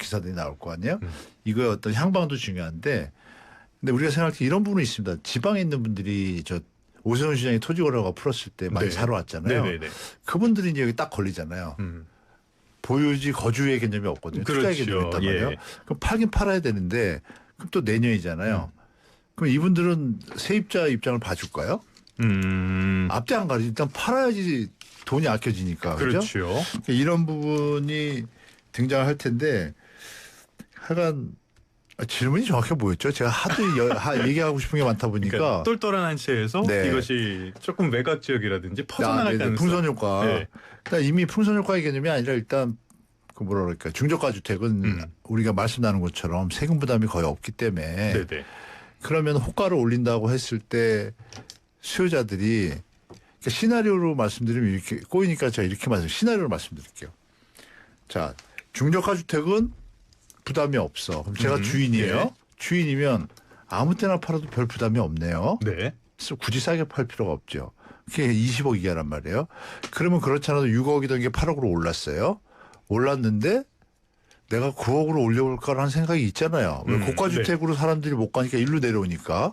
기사들이 나올 거 아니에요. 이거의 어떤 향방도 중요한데 근데 우리가 생각할 때 이런 부분이 있습니다. 지방에 있는 분들이 저 오세훈 시장이 토지 거래가 풀었을 때 많이 네. 사러 왔잖아요. 네네네. 그분들이 이제 여기 딱 걸리잖아요. 보유지 거주의 개념이 없거든요. 투자의 그렇죠. 개념이 있단 말이에요. 예. 그럼 팔긴 팔아야 되는데 그럼 또 내년이잖아요. 그럼 이분들은 세입자 입장을 봐줄까요? 앞뒤 안 가리지. 일단 팔아야지 돈이 아껴지니까. 그렇죠? 그렇죠. 이런 부분이 등장할 텐데 하여간 질문이 정확히 뭐였죠? 제가 하도 얘기하고 싶은 게 많다 보니까 그러니까 똘똘한 한 채에서 네. 이것이 조금 외곽 지역이라든지 퍼져나갈 가능성. 풍선 효과. 네. 일단 이미 풍선 효과의 개념이 아니라 일단 그 뭐라 그럴까 중저가 주택은 우리가 말씀 나눈 것처럼 세금 부담이 거의 없기 때문에 네네. 그러면 호가를 올린다고 했을 때 수요자들이 그러니까 시나리오로 말씀드리면 이렇게 꼬이니까 제가 이렇게 시나리오로 말씀드릴게요. 자 중저가 주택은 부담이 없어. 그럼 제가 주인이에요. 네. 주인이면 아무 때나 팔아도 별 부담이 없네요. 네. 그래서 굳이 싸게 팔 필요가 없죠. 그게 20억 이하란 말이에요. 그러면 그렇지 않아도 6억이던 게 8억으로 올랐어요. 올랐는데 내가 9억으로 올려볼까라는 생각이 있잖아요. 왜 고가주택으로 사람들이 못 가니까 일로 내려오니까.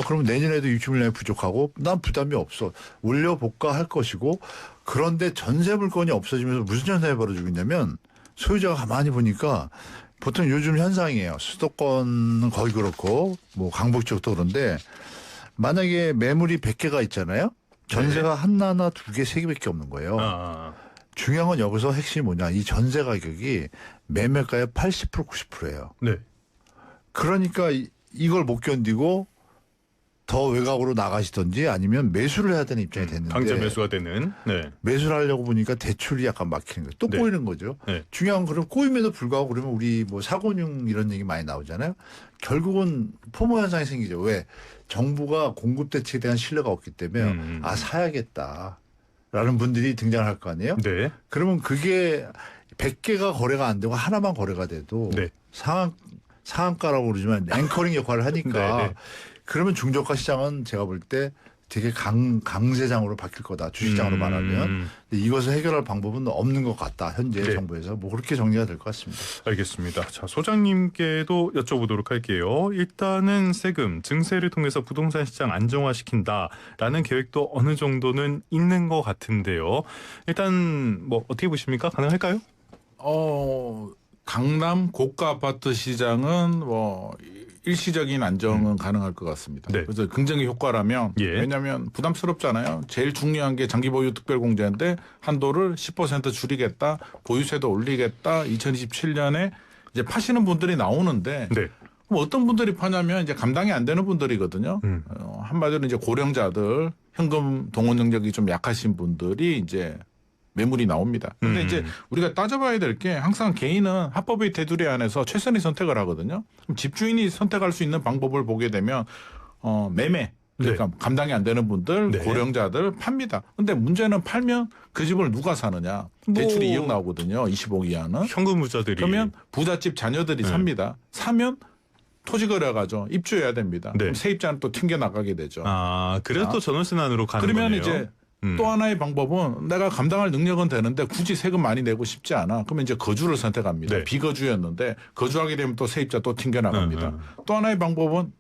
그러면 내년에도 입주 물량이 부족하고 난 부담이 없어. 올려볼까 할 것이고 그런데 전세 물건이 없어지면서 무슨 현상이 벌어지고 있냐면 소유자가 가만히 보니까 보통 요즘 현상이에요. 수도권은 거의 그렇고 뭐 강북 지역도 그런데 만약에 매물이 100개가 있잖아요. 전세가 하나, 2개, 3개밖에 없는 거예요. 중요한 건 여기서 핵심이 뭐냐. 이 전세 가격이 매매가의 80% 90%예요. 네. 그러니까 이걸 못 견디고 더 외곽으로 나가시든지 아니면 매수를 해야 되는 입장이 됐는데 강제 매수가 되는. 네. 매수를 하려고 보니까 대출이 약간 막히는 거예요. 또 네. 꼬이는 거죠. 네. 중요한 건 그럼 꼬임에도 불구하고 그러면 우리 뭐 사고융 이런 얘기 많이 나오잖아요. 결국은 포모 현상이 생기죠. 왜? 정부가 공급 대책에 대한 신뢰가 없기 때문에 사야겠다라는 분들이 등장할 거 아니에요. 네. 그러면 그게 100개가 거래가 안 되고 하나만 거래가 돼도 네. 상한가라고 그러지만 앵커링 역할을 하니까 네, 네. 그러면 중저가 시장은 제가 볼 때 되게 강세장으로 바뀔 거다. 주식장으로 말하면. 근데 이것을 해결할 방법은 없는 것 같다. 현재 네. 정부에서. 뭐 그렇게 정리가 될 것 같습니다. 알겠습니다. 자, 소장님께도 여쭤보도록 할게요. 일단은 세금, 증세를 통해서 부동산 시장 안정화시킨다라는 계획도 어느 정도는 있는 것 같은데요. 일단 뭐 어떻게 보십니까? 가능할까요? 강남 고가 아파트 시장은 뭐 일시적인 안정은 가능할 것 같습니다. 네. 그래서 긍정의 효과라면 예. 왜냐하면 부담스럽잖아요. 제일 중요한 게 장기 보유 특별공제인데 한도를 10% 줄이겠다, 보유세도 올리겠다. 2027년에 이제 파시는 분들이 나오는데 네. 뭐 어떤 분들이 파냐면 이제 감당이 안 되는 분들이거든요. 한마디로 이제 고령자들, 현금 동원 능력이 좀 약하신 분들이 이제 매물이 나옵니다. 근데 이제 우리가 따져봐야 될 게 항상 개인은 합법의 테두리 안에서 최선의 선택을 하거든요. 그럼 집주인이 선택할 수 있는 방법을 보게 되면 매매. 그러니까 감당이 안 되는 분들, 네. 고령자들 팝니다. 근데 문제는 팔면 그 집을 누가 사느냐. 대출이 2억 나오거든요. 20억 이하는. 현금 부자들이. 그러면 부잣집 자녀들이 삽니다. 사면 토지거래 가죠. 입주해야 됩니다. 네. 그럼 세입자는 또 튕겨나가게 되죠. 그래서 또 전월세난으로 가는 그러면 거네요. 이제 또 하나의 방법은 내가 감당할 능력은 되는데 굳이 세금 많이 내고 싶지 않아. 그러면 이제 거주를 선택합니다. 네. 비거주였는데 거주하게 되면 또 세입자 또 튕겨나갑니다. 또 하나의 방법은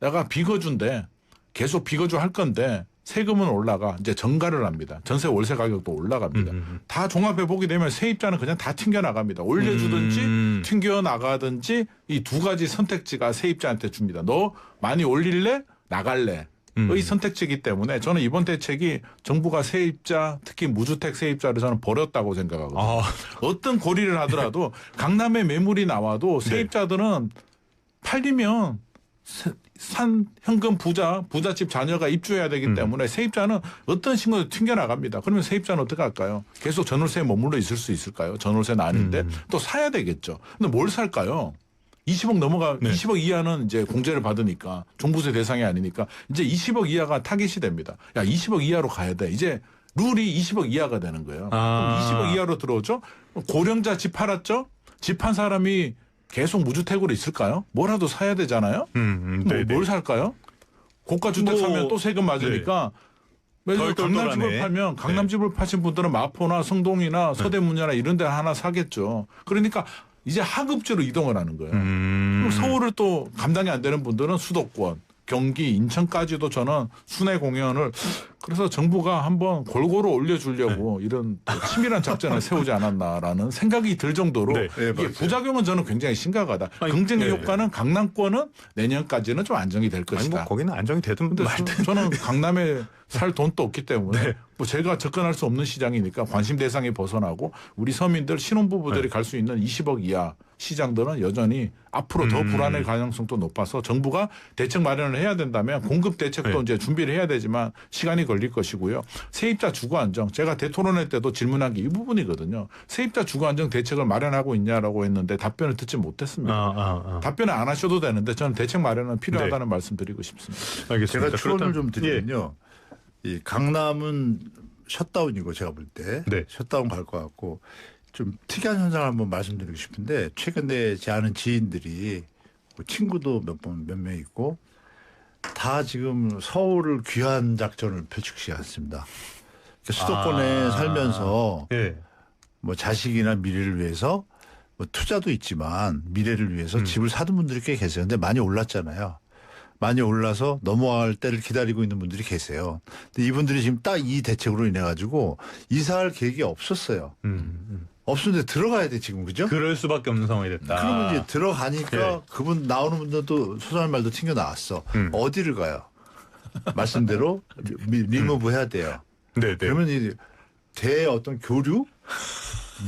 내가 비거주인데 계속 비거주 할 건데 세금은 올라가. 이제 정가를 합니다. 전세 월세 가격도 올라갑니다. 다 종합해 보게 되면 세입자는 그냥 다 튕겨나갑니다. 올려주든지 튕겨나가든지 이 두 가지 선택지가 세입자한테 줍니다. 너 많이 올릴래? 나갈래? 의 선택지이기 때문에 저는 이번 대책이 정부가 세입자 특히 무주택 세입자를 저는 버렸다고 생각하거든요. 어떤 고리를 하더라도 강남에 매물이 나와도 세입자들은 팔리면 산 현금 부잣집 자녀가 입주해야 되기 때문에 세입자는 어떤 신고도 튕겨나갑니다. 그러면 세입자는 어떻게 할까요? 계속 전월세에 머물러 있을 수 있을까요? 전월세는 아닌데 또 사야 되겠죠. 근데 뭘 살까요? 20억 네. 20억 이하는 이제 공제를 받으니까 종부세 대상이 아니니까 이제 20억 이하가 타깃이 됩니다. 야, 20억 이하로 가야 돼. 이제 룰이 20억 이하가 되는 거예요. 그럼 20억 이하로 들어오죠? 고령자 집 팔았죠? 집 판 사람이 계속 무주택으로 있을까요? 뭐라도 사야 되잖아요? 뭘 살까요? 고가 주택 사면 또 세금 맞으니까 왜냐면 강남집을 팔면 강남집을 파신 분들은 마포나 성동이나 서대문이나 이런 데 하나 사겠죠. 그러니까 이제 하급지로 이동을 하는 거예요. 그럼 서울을 또 감당이 안 되는 분들은 수도권, 경기, 인천까지도 저는 순회 공연을 그래서 정부가 한번 골고루 올려주려고 이런 치밀한 작전을 세우지 않았나라는 생각이 들 정도로 네. 네, 이게 맞아요. 부작용은 저는 굉장히 심각하다. 아니, 긍정의 네. 효과는 강남권은 내년까지는 좀 안정이 될 아니 것이다. 뭐 거기는 안정이 되든 근데 말든 저는 강남에 살 돈도 없기 때문에 네. 뭐 제가 접근할 수 없는 시장이니까 관심 대상이 벗어나고 우리 서민들 신혼부부들이 네. 갈 수 있는 20억 이하 시장들은 여전히 앞으로 더 불안할 가능성도 높아서 정부가 대책 마련을 해야 된다면 공급 대책도 네. 이제 준비를 해야 되지만 시간이 걸릴 것이고요. 세입자 주거 안정 제가 대토론회 때도 질문한 게 이 부분이거든요. 세입자 주거 안정 대책을 마련하고 있냐라고 했는데 답변을 듣지 못했습니다. 답변을 안 하셔도 되는데 저는 대책 마련은 필요하다는 말씀드리고 싶습니다. 알겠습니다. 제가 추론을 좀 예. 드리면요. 이 강남은 셧다운이고 제가 볼 때 네. 셧다운 갈 것 같고 좀 특이한 현상을 한번 말씀드리고 싶은데 최근에 제 아는 지인들이 뭐 친구도 몇 명 있고 다 지금 서울을 귀환 작전을 펼치지 않습니다. 그러니까 수도권에 살면서 예. 뭐 자식이나 미래를 위해서 뭐 투자도 있지만 미래를 위해서 집을 사둔 분들이 꽤 계세요. 근데 많이 올랐잖아요. 많이 올라서 넘어갈 때를 기다리고 있는 분들이 계세요. 근데 이분들이 지금 딱 이 대책으로 인해 가지고 이사할 계획이 없었어요. 없었는데 들어가야 돼 지금 그죠? 그럴 수밖에 없는 상황이 됐다. 그러면 이제 들어가니까 네. 그분 나오는 분들도 소장님 말도 튕겨 나왔어. 어디를 가요? 말씀대로 리무브 해야 돼요. 네네. 그러면 이제 어떤 교류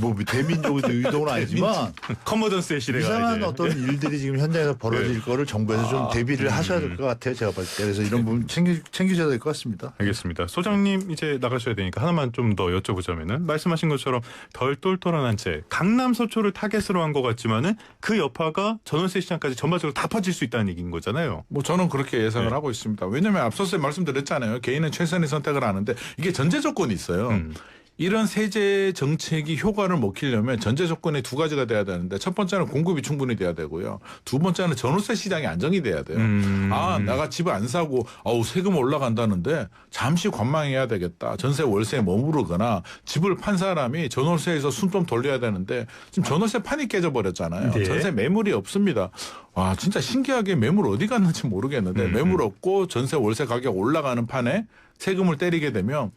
뭐 대민족의 의도는 아니지만 커머던스의 시대가 이상한 이제. 어떤 일들이 지금 현장에서 벌어질 거를 정부에서 좀 대비를 하셔야 될 것 같아요. 제가 볼 때. 그래서 이런 부분 챙기셔야 될 것 같습니다. 알겠습니다. 소장님 이제 나가셔야 되니까 하나만 좀 더 여쭤보자면은 말씀하신 것처럼 덜 똘똘한 한 채 강남 서초를 타겟으로 한 것 같지만은 그 여파가 전월세 시장까지 전반적으로 다 퍼질 수 있다는 얘기인 거잖아요. 뭐 저는 그렇게 예상을 네. 하고 있습니다. 왜냐하면 앞서서 말씀드렸잖아요. 개인은 최선의 선택을 하는데 이게 전제 조건이 있어요. 이런 세제 정책이 효과를 먹히려면 전제 조건이 두 가지가 돼야 되는데 첫 번째는 공급이 충분히 돼야 되고요. 두 번째는 전월세 시장이 안정이 돼야 돼요. 아, 내가 집을 안 사고 세금 올라간다는데 잠시 관망해야 되겠다. 전세 월세에 머무르거나 집을 판 사람이 전월세에서 숨 좀 돌려야 되는데 지금 전월세 판이 깨져버렸잖아요. 네. 전세 매물이 없습니다. 와, 진짜 신기하게 매물 어디 갔는지 모르겠는데 매물 없고 전세 월세 가격 올라가는 판에 세금을 때리게 되면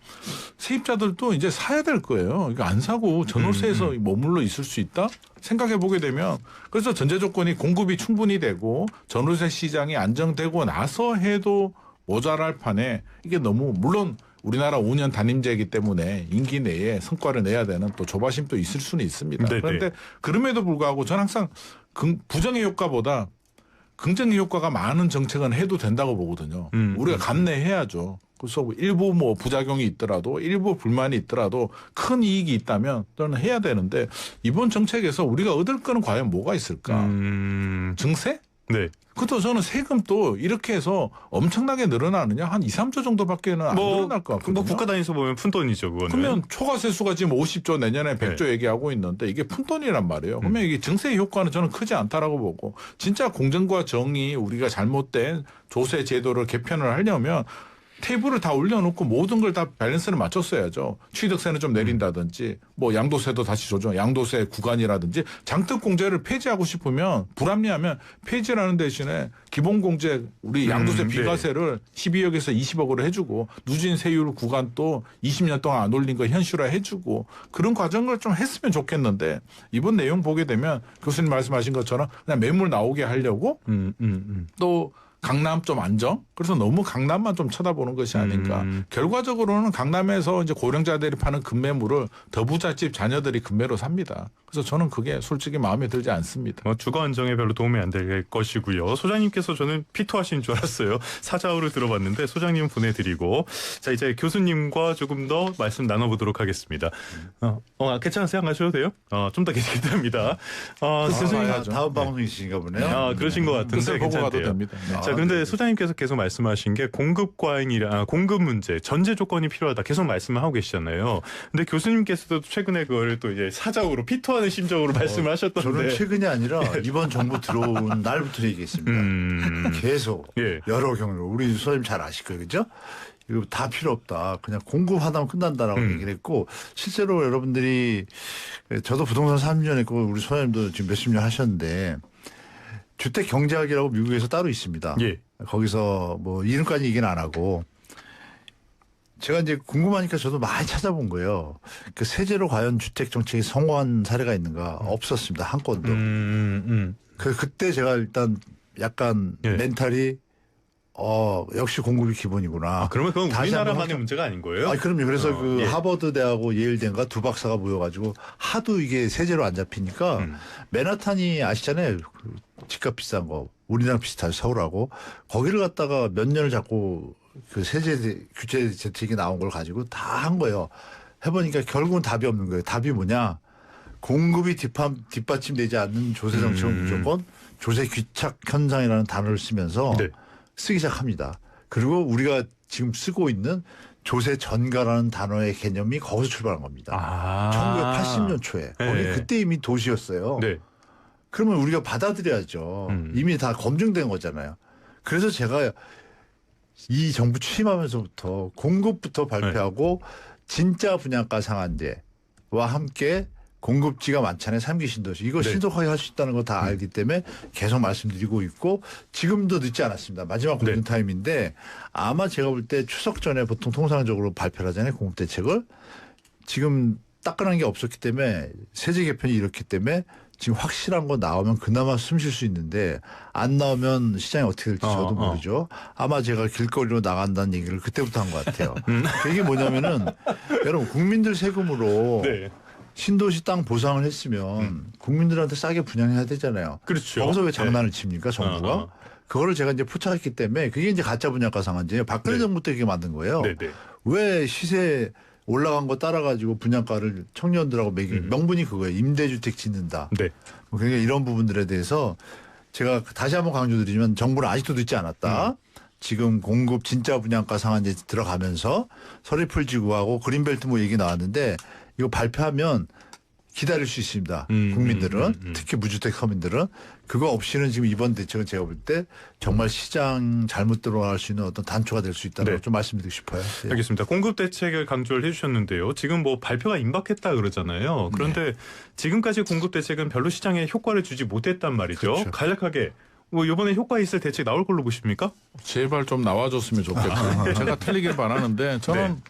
세입자들도 이제 사야 될 거예요. 이거 안 사고 전월세에서 머물러 있을 수 있다? 생각해 보게 되면 그래서 전제 조건이 공급이 충분히 되고 전월세 시장이 안정되고 나서 해도 모자랄 판에 이게 너무 물론 우리나라 5년 단임제이기 때문에 임기 내에 성과를 내야 되는 또 조바심도 있을 수는 있습니다. 네네. 그런데 그럼에도 불구하고 저는 항상 부정의 효과보다 긍정의 효과가 많은 정책은 해도 된다고 보거든요. 우리가 감내해야죠. 그래서 일부 뭐 부작용이 있더라도 일부 불만이 있더라도 큰 이익이 있다면 저는 해야 되는데 이번 정책에서 우리가 얻을 거는 과연 뭐가 있을까? 증세? 네. 그것도 저는 세금도 이렇게 해서 엄청나게 늘어나느냐 한 2, 3조 정도밖에는 안 늘어날 것 같거든요. 뭐 국가 단위에서 보면 푼돈이죠, 그거는. 그러면 초과세수가 지금 50조 내년에 100조 네. 얘기하고 있는데 이게 푼돈이란 말이에요. 그러면 이게 증세 효과는 저는 크지 않다라고 보고 진짜 공정과 정의 우리가 잘못된 조세 제도를 개편을 하려면 테이블을 다 올려놓고 모든 걸 다 밸런스를 맞췄어야죠. 취득세는 좀 내린다든지 뭐 양도세도 다시 조정, 양도세 구간이라든지 장특공제를 폐지하고 싶으면 불합리하면 폐지라는 대신에 기본공제 우리 양도세 비과세를 12억에서 20억으로 해주고 누진 세율 구간 또 20년 동안 안 올린 거 현실화 해주고 그런 과정을 좀 했으면 좋겠는데 이번 내용 보게 되면 교수님 말씀하신 것처럼 그냥 매물 나오게 하려고 또 강남 좀 안정? 그래서 너무 강남만 좀 쳐다보는 것이 아닌가. 결과적으로는 강남에서 이제 고령자들이 파는 급매물을 더부잣집 자녀들이 급매로 삽니다. 그래서 저는 그게 솔직히 마음에 들지 않습니다. 주거 안정에 별로 도움이 안 될 것이고요. 소장님께서 저는 피토하신 줄 알았어요. 사자우를 들어봤는데 소장님 보내드리고 자 이제 교수님과 조금 더 말씀 나눠보도록 하겠습니다. 괜찮으세요? 안 가셔도 돼요? 좀 더 계시겠답니다. 교수님 가야죠. 다음 방송이신가 보네요. 그러신 것 같은데 뜻을 보고 가도 괜찮대요. 됩니다. 네. 자, 그런데 소장님께서 계속 말씀하신 게 공급 문제, 전제 조건이 필요하다. 계속 말씀을 하고 계시잖아요. 근데 교수님께서도 최근에 그거를 또 이제 사자우로 피토하는 심정으로 말씀을 하셨던데. 저는 최근이 아니라 이번 정부 들어온 날부터 얘기했습니다. 계속 예. 여러 경로 우리 소장님 잘 아실 거예요, 그죠? 이거 다 필요 없다. 그냥 공급하다면 끝난다라고 얘기를 했고 실제로 여러분들이 저도 부동산 30년 했고 우리 소장님도 지금 몇십 년 하셨는데 주택 경제학이라고 미국에서 따로 있습니다. 예. 거기서 뭐 이름까지 얘기는 안 하고 제가 이제 궁금하니까 저도 많이 찾아본 거예요. 그 세제로 과연 주택 정책이 성공한 사례가 있는가 없었습니다. 한 건도. 그때 제가 일단 약간 예. 멘탈이 역시 공급이 기본이구나. 그러면 그건 다시 한번 우리나라만의 문제가 아닌 거예요? 아, 그럼요. 그래서 그 예. 하버드 대하고 예일 대인가 두 박사가 모여가지고 하도 이게 세제로 안 잡히니까 맨하탄이 아시잖아요. 그 집값 비싼 거. 우리나라 비슷하죠. 서울하고. 거기를 갖다가 몇 년을 잡고 그 세제 규제 대책이 나온 걸 가지고 다 한 거예요. 해보니까 결국은 답이 없는 거예요. 답이 뭐냐. 공급이 뒷받침되지 않는 조세 정책은 무조건 조세 귀착 현상이라는 단어를 쓰면서 네. 쓰기 시작합니다. 그리고 우리가 지금 쓰고 있는 조세 전가라는 단어의 개념이 거기서 출발한 겁니다. 아. 1980년 초에. 네. 거기 그때 이미 도시였어요. 네. 그러면 우리가 받아들여야죠. 이미 다 검증된 거잖아요. 그래서 제가 이 정부 취임하면서부터 공급부터 발표하고 진짜 분양가 상한제와 함께 공급지가 많잖아요. 3기 신도시. 이거 네. 신속하게 할 수 있다는 거 다 알기 때문에 계속 말씀드리고 있고 지금도 늦지 않았습니다. 마지막 네. 골든타임인데 아마 제가 볼 때 추석 전에 보통 통상적으로 발표를 하잖아요. 공급대책을. 지금 따끈한 게 없었기 때문에 세제 개편이 이렇기 때문에 지금 확실한 거 나오면 그나마 숨 쉴 수 있는데 안 나오면 시장이 어떻게 될지 저도 모르죠. 아마 제가 길거리로 나간다는 얘기를 그때부터 한 것 같아요. 이게 뭐냐면은 여러분 국민들 세금으로 네. 신도시 땅 보상을 했으면 국민들한테 싸게 분양해야 되잖아요. 그렇죠. 거기서 왜 장난을 칩니까 정부가? 그거를 제가 이제 포착했기 때문에 그게 이제 가짜 분양가 상한제예요. 박근혜 네. 정부 때 그게 만든 거예요. 네, 네. 왜 시세 올라간 거 따라가지고 분양가를 청년들하고 명분이 그거예요. 임대주택 짓는다. 네. 그러니까 이런 부분들에 대해서 제가 다시 한번 강조드리지만 정부는 아직도 늦지 않았다. 지금 공급 진짜 분양가 상한제 들어가면서 서리풀 지구하고 그린벨트 뭐 얘기 나왔는데 이거 발표하면 기다릴 수 있습니다. 국민들은 특히 무주택 서민들은 그거 없이는 지금 이번 대책은 제가 볼 때 정말 시장 잘못 들어갈 수 있는 어떤 단초가 될 수 있다는 네. 걸 좀 말씀드리고 싶어요. 예. 알겠습니다. 공급 대책을 강조를 해주셨는데요. 지금 뭐 발표가 임박했다 그러잖아요. 그런데 지금까지 공급 대책은 별로 시장에 효과를 주지 못했단 말이죠. 그렇죠. 간략하게 뭐 이번에 효과 있을 대책 나올 걸로 보십니까? 제발 좀 나와줬으면 좋겠고 제가 틀리길 바라는데 저는